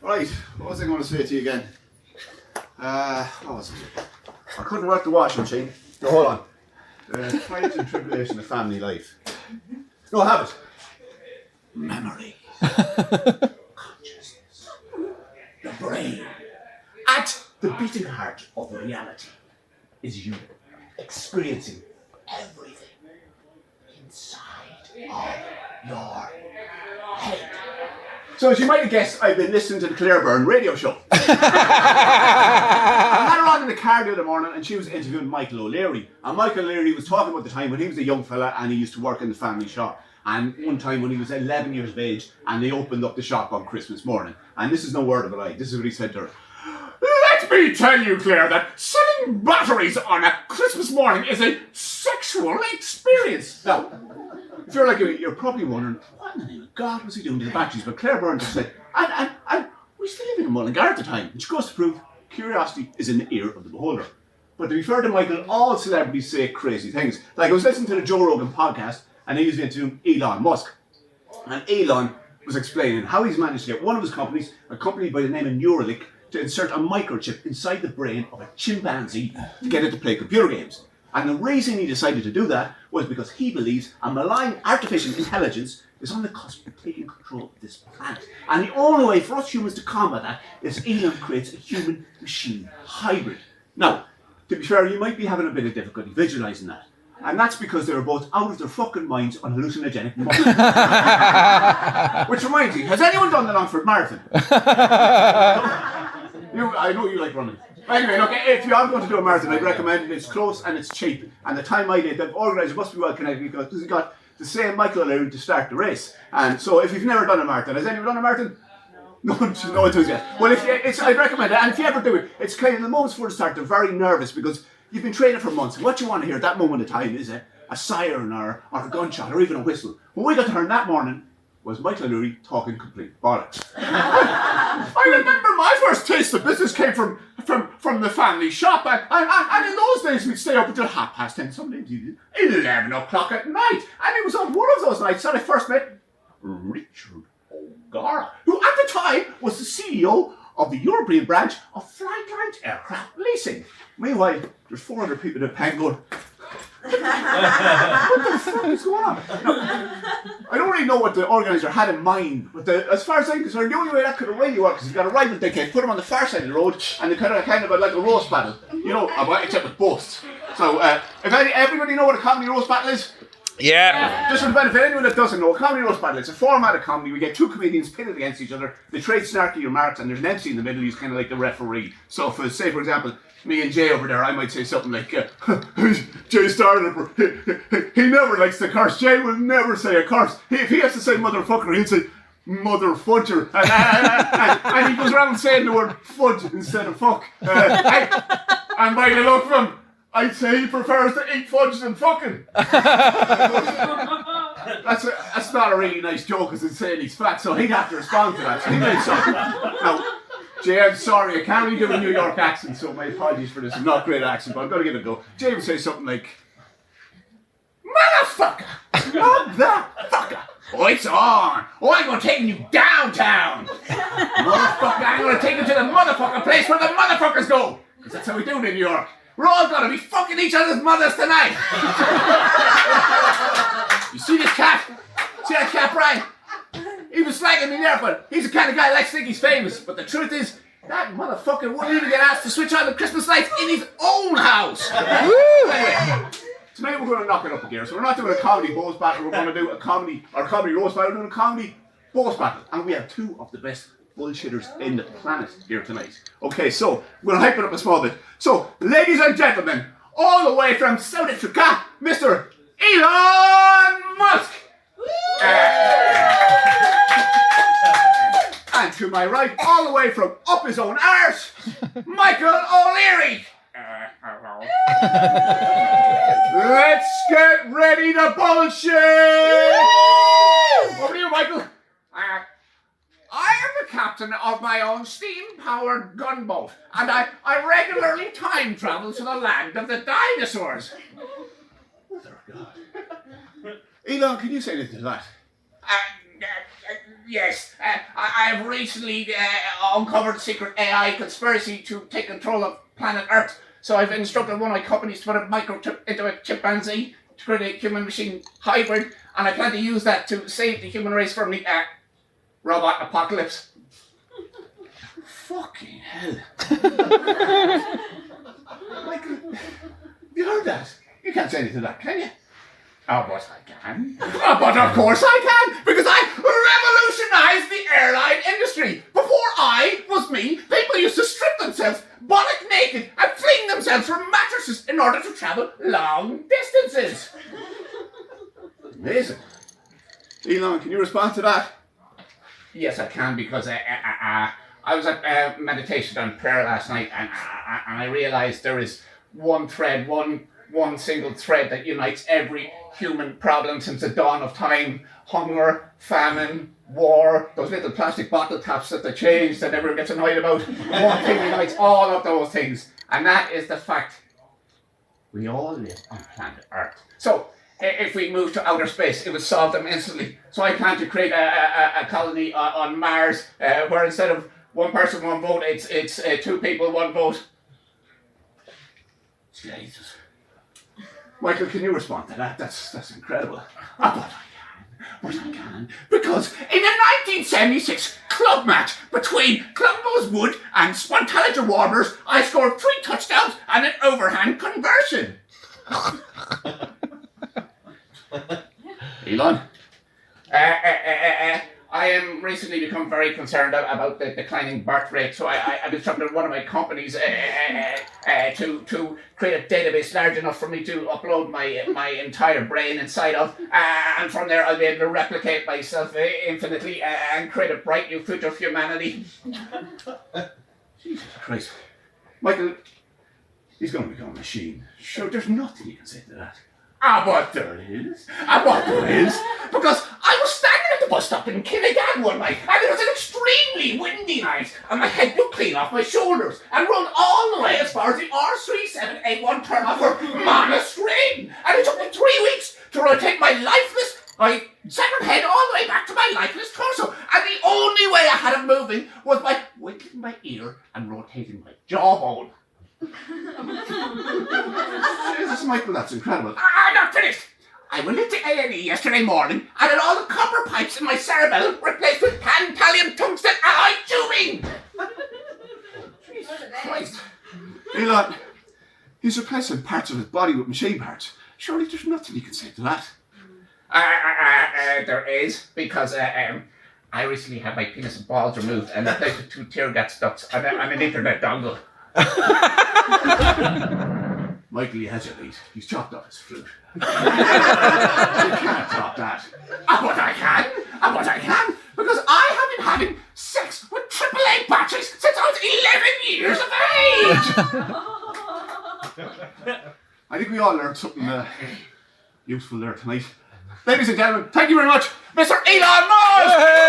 Right, what was I going to say to you again? What was it? I couldn't work the washing machine. No, hold on. The trials and tribulation of family life. No, I have it. Memory. Consciousness. The brain. At the beating heart of reality is you experiencing everything inside of your head. So as you might have guessed, I've been listening to the Claire Byrne radio show. I had her on in the car the other morning and she was interviewing Michael O'Leary. And Michael O'Leary was talking about the time when he was a young fella and he used to work in the family shop. And one time when he was 11 years of age and they opened up the shop on Christmas morning. And this is no word of a lie, this is what he said to her. Let me tell you, Claire, that selling batteries on a Christmas morning is a sexual experience. Now, if you're like, you're probably wondering, what in the name of God was he doing to the batteries? But Claire Byrne just said, and we still living in Mullingar at the time. And she goes to prove curiosity is in the ear of the beholder. But to be fair to Michael, all celebrities say crazy things. Like I was listening to the Joe Rogan podcast and he was interviewing Elon Musk. And Elon was explaining how he's managed to get one of his companies, a company by the name of Neuralink, to insert a microchip inside the brain of a chimpanzee to get it to play computer games. And the reason he decided to do that was because he believes a malign artificial intelligence is on the cusp of taking control of this planet. And the only way for us humans to combat that is Elon creates a human-machine hybrid. Now, to be fair, you might be having a bit of difficulty visualising that. And that's because they were both out of their fucking minds on hallucinogenic mushrooms. Which reminds me, has anyone done the Longford Marathon? I know you like running. Anyway, look, if you are going to do a marathon, I'd recommend it. It's close and it's cheap. And the time I did, the organiser must be well connected because he got the same Michael O'Leary to start the race. And so if you've never done a marathon, has anyone done a marathon? No, no enthusiasm. Well, I'd recommend it. And if you ever do it, it's kind of the moments before the start, they're very nervous because you've been training for months. And what you want to hear at that moment of time is a siren or a gunshot or even a whistle. What we got to hear that morning was Michael O'Leary talking complete bollocks. I remember my first taste of business came from the family shop, and in those days we'd stay up until 10:30, sometimes even 11 o'clock at night. And it was on one of those nights that I first met Richard O'Gara, who at the time was the CEO of the European branch of Flightline Aircraft Leasing. Meanwhile, there's 400 people in the pen going, what the fuck is going on? Now, I don't really know what the organiser had in mind, but as far as I'm concerned, the only way that could have really worked is you've got a rival dickhead, put him on the far side of the road, and they kind of like a roast battle, you know, except with boasts. So, if everybody know what a comedy roast battle is? Yeah. Just for the benefit of anyone that doesn't know, a comedy roast battle, it's a format of comedy. We get two comedians pitted against each other, they trade snarky remarks, and there's an MC in the middle who's kind of like the referee. So, say for example, me and Jay over there, I might say something like, Jay started he never likes to curse. Jay will never say a curse. If he has to say motherfucker, he'll say motherfudger. And he goes around saying the word fudge instead of fuck. And by the look of him, I'd say he prefers to eat fudge than fucking. That's not a really nice joke because it's saying he's fat, so he'd have to respond to that. So he made something. Now, Jay, I'm sorry, I can't really do a New York accent, so my apologies for this. I'm not a great accent, but I'm going to give it a go. Jay would say something like, motherfucker! Not that fucker! Oh, it's on! Oh, I'm going to take you downtown! Motherfucker, I'm going to take you to the motherfucker place where the motherfuckers go! Because that's how we do it in New York. We're all going to be fucking each other's mothers tonight! You see this cat? See that cat, Brian? He was slagging me there, but he's the kind of guy that likes to think he's famous. But the truth is, that motherfucker wouldn't even get asked to switch on the Christmas lights in his own house. Anyway, tonight we're going to knock it up a gear. So we're not doing a comedy boast battle. We're going to do a comedy roast battle. We're doing a comedy boast battle. And we have two of the best bullshitters in the planet here tonight. Okay, so we'll hype it up a small bit. So, ladies and gentlemen, all the way from South Africa, Mr. Elon Musk. And to my right, all the way from up his own arse, Michael O'Leary. Hello. Let's get ready to bullshit! Over to you, Michael. I am the captain of my own steam-powered gunboat, and I regularly time travel to the land of the dinosaurs. Mother of God. Elon, can you say anything to that? Yes, I have recently uncovered a secret AI conspiracy to take control of planet Earth. So I've instructed one of my companies to put a microchip into a chimpanzee to create a human-machine hybrid, and I plan to use that to save the human race from the robot apocalypse. Fucking hell. Michael, you heard that? You can't say anything to that, can you? Oh, but I can. Oh, but of course I can, because I revolutionized the airline industry. Before I was me, people used to strip themselves bollock naked and fling themselves from mattresses in order to travel long distances. Amazing. Elon, can you respond to that? Yes, I can, because I was at meditation and prayer last night, and I realized there is one thread, one single thread that unites every human problem since the dawn of time. Hunger, famine, war, those little plastic bottle taps that they changed that everyone gets annoyed about. One thing unites all of those things, and that is the fact we all live on planet Earth. So, if we move to outer space, it would solve them instantly. So I plan to create a colony on Mars, where instead of one person, one vote, it's two people, one vote. Jesus. Michael, can you respond to that? That's incredible. But I can. Because in a 1976 club match between Clumbos Wood and Spontaneous Warblers, I scored 3 touchdowns and an overhand conversion. Elon? I am recently become very concerned about the declining birth rate, so I've instructed one of my companies to create a database large enough for me to upload my entire brain inside of, and from there I'll be able to replicate myself infinitely and create a bright new future for humanity. Jesus Christ. Michael, he's going to become a machine. Sure, there's nothing you can say to that. But there is. Because I was standing at the bus stop in Killigan one night, and it was an extremely windy night, and my head blew clean off my shoulders and rolled all the way as far as the R3781 turnoff for Monastring. And it took me 3 weeks to rotate my severed head all the way back to my lifeless torso. And the only way I had it moving was by wiggling my ear and rotating my jawbone. Jesus, Michael, that's incredible. I'm not finished. I went into A&E yesterday morning and had all the copper pipes in my cerebellum replaced with tantalum tungsten alloy tubing. Jesus Christ. Elon, he's replacing parts of his body with machine parts. Surely there's nothing you can say to that. There is, because I recently had my penis and balls removed and replaced with 2 tear gas ducts and an internet dongle. Michael, he has your beat. He's chopped off his flute. You can't top that. But I can, because I have been having sex with AAA batteries since I was 11 years of age. I think we all learned something useful there tonight. Ladies and gentlemen, thank you very much, Mr. Elon Musk!